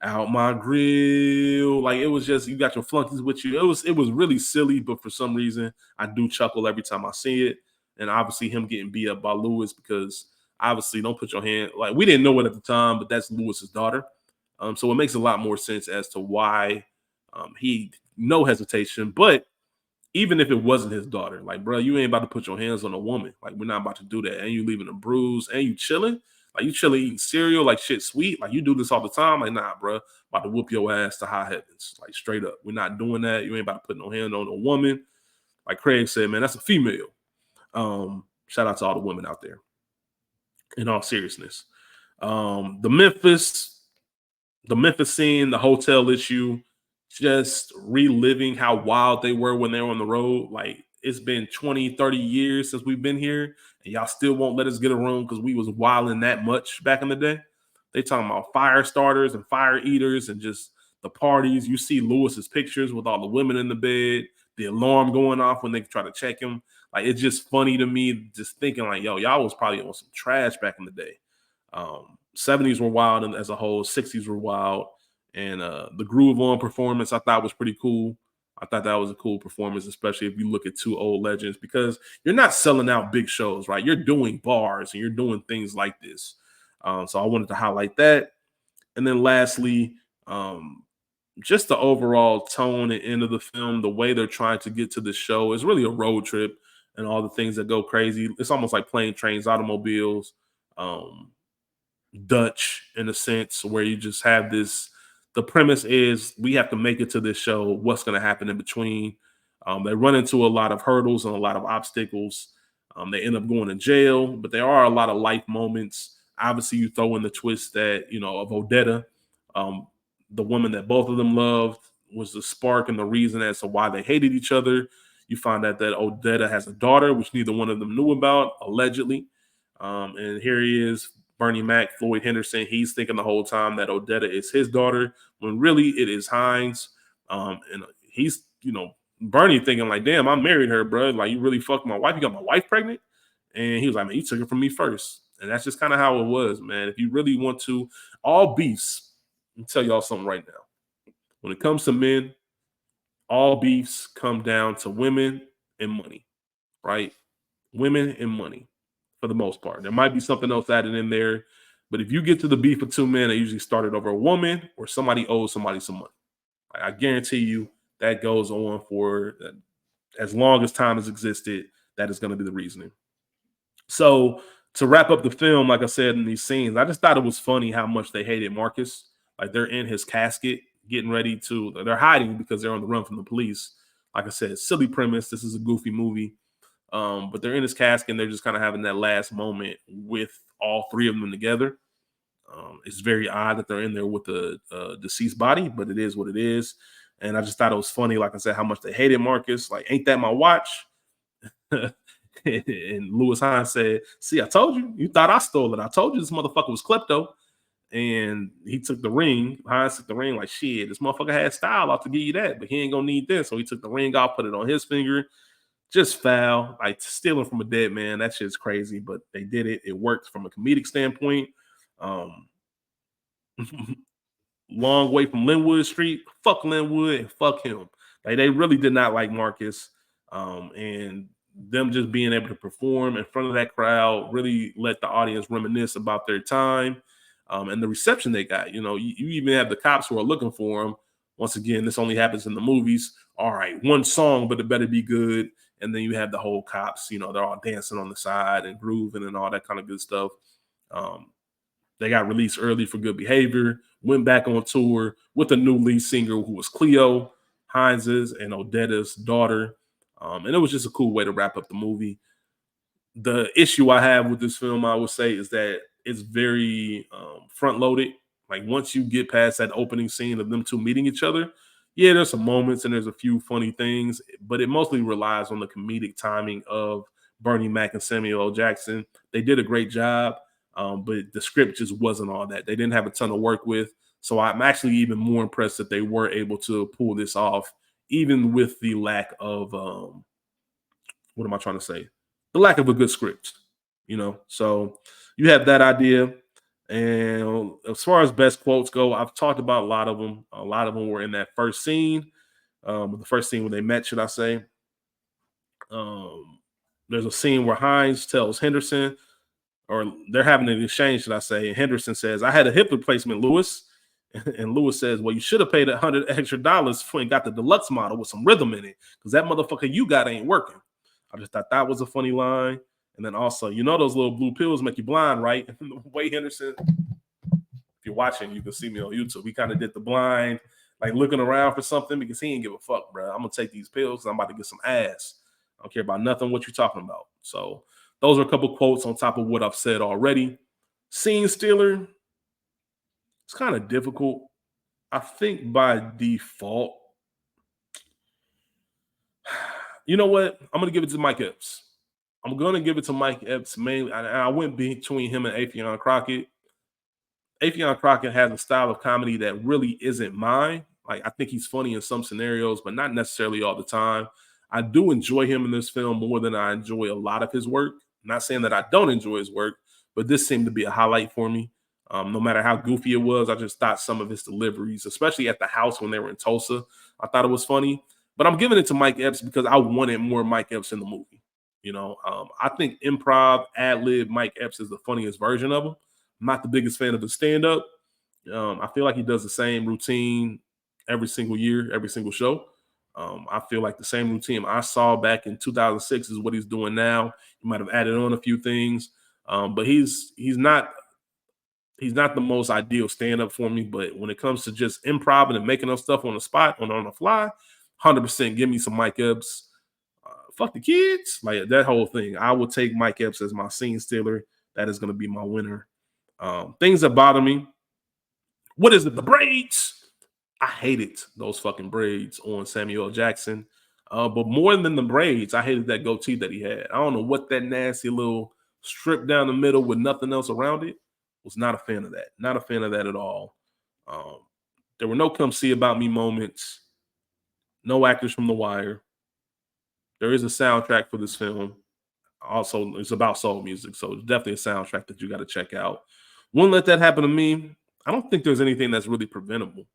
out my grill. Like, it was just, you got your flunkies with you. It was really silly, but for some reason I do chuckle every time I see it. And obviously him getting beat up by Lewis, because obviously don't put your hand, like, we didn't know it at the time, but that's Lewis's daughter. So it makes a lot more sense as to why he no hesitation. But even if it wasn't his daughter, like, bro, you ain't about to put your hands on a woman. Like, we're not about to do that. And you leaving a bruise and you chilling. Like, you chilling eating cereal, like shit sweet. Like, you do this all the time. Like, nah, bro, about to whoop your ass to high heavens. Like, straight up. We're not doing that. You ain't about to put no hand on a woman. Like Craig said, man, that's a female. Shout out to all the women out there, in all seriousness. The Memphis scene, the hotel issue, just reliving how wild they were when they were on the road. Like, it's been 20, 30 years since we've been here, and y'all still won't let us get a room because we was wilding that much back in the day. They talking about fire starters and fire eaters and just the parties. You see Lewis's pictures with all the women in the bed, the alarm going off when they try to check him. Like, it's just funny to me, just thinking like, yo, y'all was probably on some trash back in the day. 70s were wild and as a whole, 60s were wild. And the Groove On performance I thought was pretty cool. I thought that was a cool performance, especially if you look at two old legends, because you're not selling out big shows, right? You're doing bars and you're doing things like this. So I wanted to highlight that. And then lastly, just the overall tone and end of the film, the way they're trying to get to the show is really a road trip and all the things that go crazy. It's almost like plane, trains, automobiles. Um, Dutch in a sense, where you just have this. The premise is we have to make it to this show. What's going to happen in between? They run into a lot of hurdles and a lot of obstacles. They end up going to jail, but there are a lot of life moments. Obviously, you throw in the twist that, of Odetta, um, the woman that both of them loved, was the spark and the reason as to why they hated each other. You find out that Odetta has a daughter, which neither one of them knew about, allegedly. And here he is, Bernie Mac, Floyd Henderson. He's thinking the whole time that Odetta is his daughter, when really it is Hines. And he's, Bernie thinking like, damn, I married her, bro. Like, you really fucked my wife. You got my wife pregnant. And he was like, man, you took it from me first. And that's just kind of how it was, man. If you really want to, all beefs, let me tell y'all something right now. When it comes to men, all beefs come down to women and money, right? Women and money, for the most part. There might be something else added in there, but if you get to the beef of two men, they usually started over a woman or somebody owes somebody some money. I guarantee you that goes on for as long as time has existed. That is going to be the reasoning. So to wrap up the film, like I said in these scenes, I just thought it was funny how much they hated Marcus. Like, they're in his casket, getting ready they're hiding because they're on the run from the police. Like I said, silly premise. This is a goofy movie. But they're in his casket and they're just kind of having that last moment with all three of them together. It's very odd that they're in there with the deceased body, but it is what it is. And I just thought it was funny, like I said, how much they hated Marcus. Like, ain't that my watch? And Lewis Hines said, "See, I told you. You thought I stole it. I told you this motherfucker was klepto." And he took the ring. Hines took the ring like, shit, this motherfucker had style. I'll to give you that, but he ain't gonna need this. So he took the ring off, put it on his finger. Just foul, like stealing from a dead man. That shit's crazy, but they did it. It worked from a comedic standpoint. Um, long way from Linwood Street. Fuck Linwood and fuck him. Like they really did not like Marcus. And them just being able to perform in front of that crowd really let the audience reminisce about their time and the reception they got. You know, you even have the cops who are looking for them. Once again, this only happens in the movies. All right, one song, but it better be good. And then you have the whole cops, you know, they're all dancing on the side and grooving and all that kind of good stuff. Um, they got released early for good behavior, went back on tour with a new lead singer who was Cleo, Hines's and Odetta's daughter. And it was just a cool way to wrap up the movie. The issue I have with this film, I would say, is that it's very front loaded. Like once you get past that opening scene of them two meeting each other, yeah, there's some moments and there's a few funny things, but it mostly relies on the comedic timing of Bernie Mac and Samuel L. Jackson. They did a great job, but the script just wasn't all that. They didn't have a ton to work with. So I'm actually even more impressed that they were able to pull this off, even with the lack of what am I trying to say? The lack of a good script, you know. So you have that idea. And as far as best quotes go, I've talked about a lot of them. A lot of them were in that first scene, the first scene when they met, should I say. Um, there's a scene where Hines tells Henderson, or they're having an exchange, should I say. And Henderson says, "I had a hip replacement, Lewis." And Lewis says, "Well, you should have paid $100 extra for and got the deluxe model with some rhythm in it, because that motherfucker you got ain't working." I just thought that was a funny line. And then also, you know, those little blue pills make you blind, right? The way Henderson, if you're watching, you can see me on YouTube. We kind of did the blind, like looking around for something because he didn't give a fuck, bro. I'm gonna take these pills because I'm about to get some ass. I don't care about nothing what you're talking about. So those are a couple quotes on top of what I've said already. Scene stealer, it's kind of difficult. I think by default, you know what? I'm gonna give it to Mike Epps. I'm gonna give it to Mike Epps mainly. I went between him and Afion Crockett. Afion Crockett has a style of comedy that really isn't mine. Like I think he's funny in some scenarios, but not necessarily all the time. I do enjoy him in this film more than I enjoy a lot of his work. I'm not saying that I don't enjoy his work, but this seemed to be a highlight for me. No matter how goofy it was, I just thought some of his deliveries, especially at the house when they were in Tulsa, I thought it was funny. But I'm giving it to Mike Epps because I wanted more Mike Epps in the movie. You know, I think improv, ad lib, Mike Epps is the funniest version of him. I'm not the biggest fan of the stand up. I feel like he does the same routine every single year, every single show. I feel like the same routine I saw back in 2006 is what he's doing now. He might have added on a few things, but he's not the most ideal stand up for me. But when it comes to just improv and making up stuff on the spot, on the fly, 100% give me some Mike Epps. Fuck the kids, like that whole thing. I would take Mike Epps as my scene stealer. That is going to be my winner. Things that bother me. What is it? The braids. I hated those fucking braids on Samuel L. Jackson. But more than the braids, I hated that goatee that he had. I don't know what that nasty little strip down the middle with nothing else around it. Was not a fan of that. Not a fan of that at all. Um, there were no come see about me moments. No actors from The Wire. There is a soundtrack for this film. Also, it's about soul music, so it's definitely a soundtrack that you got to check out. Wouldn't let that happen to me. I don't think there's anything that's really preventable.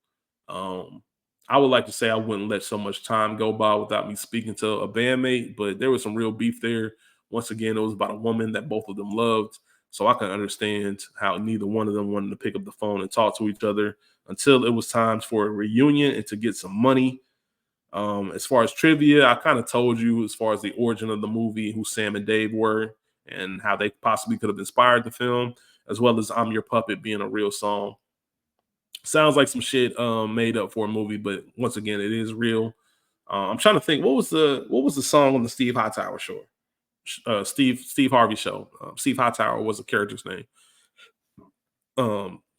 Um, I would like to say I wouldn't let so much time go by without me speaking to a bandmate, but there was some real beef there. Once again, it was about a woman that both of them loved. So I can understand how neither one of them wanted to pick up the phone and talk to each other until it was time for a reunion and to get some money. As far as trivia, I kind of told you as far as the origin of the movie, who Sam and Dave were, and how they possibly could have inspired the film, as well as "I'm Your Puppet" being a real song. Sounds like some shit made up for a movie, but once again, it is real. I'm trying to think what was the song on the Steve Hightower show? Steve Harvey show. Steve Hightower was the character's name.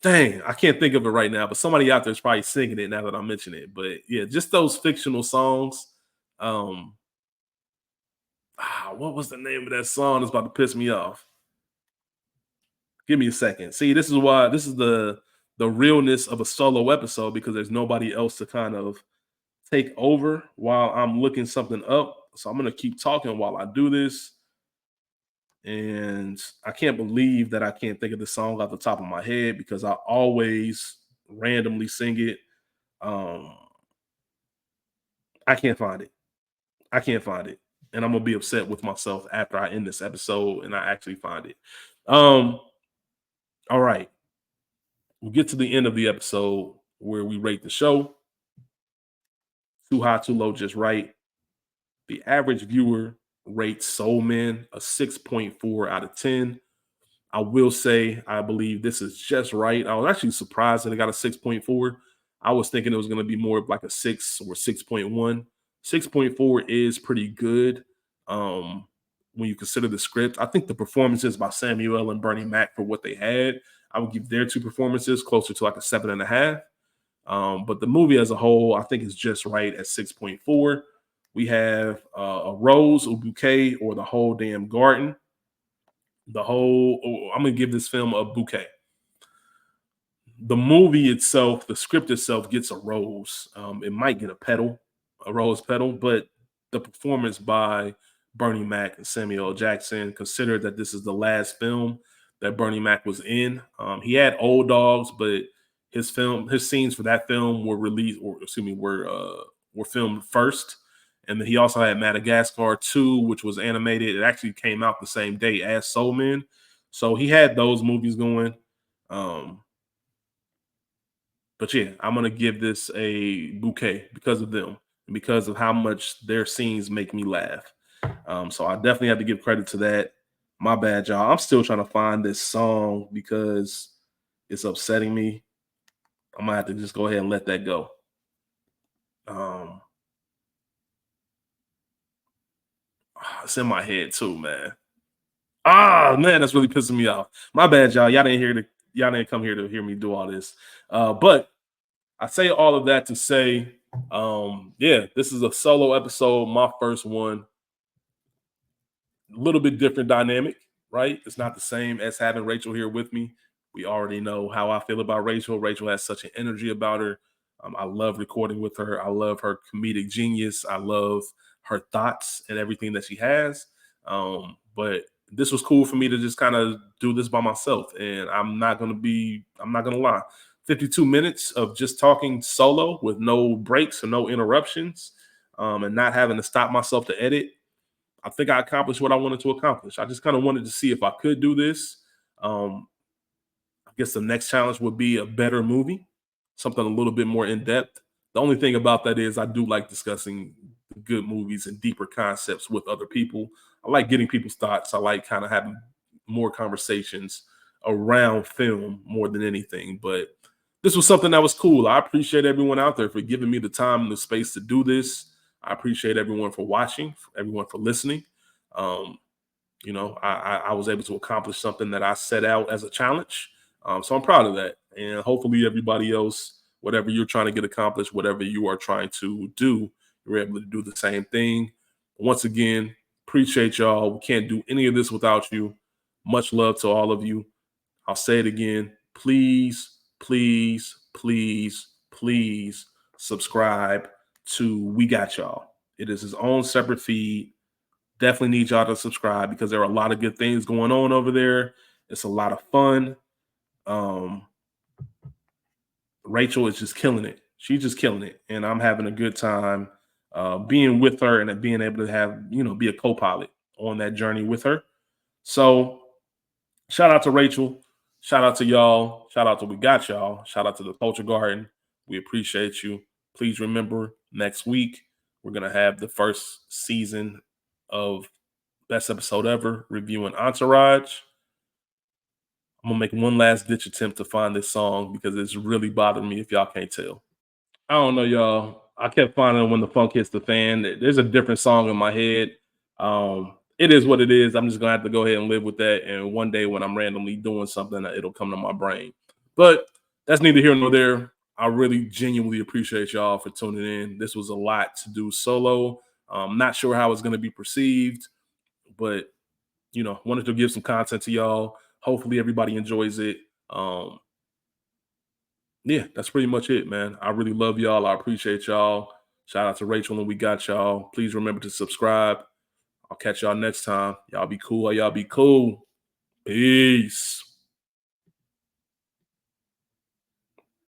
Dang, I can't think of it right now, but somebody out there is probably singing it now that I mention it. But yeah, just those fictional songs. Um, what was the name of that song? It's about to piss me off. Give me a second. See, this is why this is the realness of a solo episode because there's nobody else to kind of take over while I'm looking something up. So I'm gonna keep talking while I do this. And I can't believe that I can't think of the song off the top of my head because I always randomly sing it. Um, I can't find it. I can't find it. And I'm gonna be upset with myself after I end this episode and I actually find it. Um, all right. We get to the end of the episode where we rate the show. Too high, too low, just right. The average viewer rates Soul Man a 6.4 out of 10. I will say, I believe this is just right. I was actually surprised that it got a 6.4. I was thinking it was going to be more of like a 6 or 6.1. 6.4 is pretty good when you consider the script. I think the performances by Samuel and Bernie Mac for what they had, I would give their two performances closer to like a 7.5. But the movie as a whole, I think is just right at 6.4. We have a rose, a bouquet, or the whole damn garden. I'm gonna give this film a bouquet. The movie itself, the script itself gets a rose. It might get a rose petal, but the performance by Bernie Mac and Samuel L. Jackson, consider that this is the last film that Bernie Mac was in. He had Old Dogs, but his scenes for that film were released, or excuse me, were filmed first. And then he also had Madagascar 2, which was animated. It actually came out the same day as Soul Man. So he had those movies going. Um, but yeah, I'm gonna give this a bouquet because of them and because of how much their scenes make me laugh. So I definitely have to give credit to that. My bad, y'all. I'm still trying to find this song because it's upsetting me. I'm gonna have to just go ahead and let that go. Um, it's in my head too, man. Ah, man, that's really pissing me off. My bad, y'all. Y'all didn't come here to hear me do all this. But I say all of that to say, yeah, this is a solo episode, my first one. A little bit different dynamic, right? It's not the same as having Rachel here with me. We already know how I feel about Rachel. Rachel has such an energy about her. I love recording with her. I love her comedic genius. I love her thoughts and everything that she has. But this was cool for me to just kind of do this by myself. And I'm not gonna lie. 52 minutes of just talking solo with no breaks or no interruptions, and not having to stop myself to edit. I think I accomplished what I wanted to accomplish. I just kind of wanted to see if I could do this. Um, I guess the next challenge would be a better movie, something a little bit more in depth. The only thing about that is I do like discussing good movies and deeper concepts with other people. I like getting people's thoughts. I like kind of having more conversations around film more than anything. But this was something that was cool. I appreciate everyone out there for giving me the time and the space to do this. I appreciate everyone for watching, everyone for listening. Um, I was able to accomplish something that I set out as a challenge. So I'm proud of that. And hopefully, everybody else, whatever you're trying to get accomplished, whatever you are trying to do, you're able to do the same thing. Once again, appreciate y'all. We can't do any of this without you. Much love to all of you. I'll say it again. Please, please, please, please subscribe to We Got Y'all. It is his own separate feed. Definitely need y'all to subscribe because there are a lot of good things going on over there. It's a lot of fun. Um, Rachel is just killing it. She's just killing it, and I'm having a good time being with her and being able to have be a co-pilot on that journey with her. So shout out to Rachel. Shout out to y'all. Shout out to We Got Y'all. Shout out to the Culture Garden. We appreciate you. Please remember next week we're gonna have the first season of Best Episode Ever reviewing Entourage. I'm gonna make one last ditch attempt to find this song because it's really bothering me if y'all can't tell. I don't know, y'all. I kept finding when the funk hits the fan. There's a different song in my head. it is what it is. I'm just gonna have to go ahead and live with that. And one day when I'm randomly doing something, it'll come to my brain. But that's neither here nor there. I really genuinely appreciate y'all for tuning in. This was a lot to do solo. Not sure how it's gonna be perceived, but wanted to give some content to y'all. Hopefully everybody enjoys it. Yeah, that's pretty much it, man. I really love y'all. I appreciate y'all. Shout out to Rachel and we got y'all. Please remember to subscribe. I'll catch y'all next time. Y'all be cool. Y'all be cool. Peace.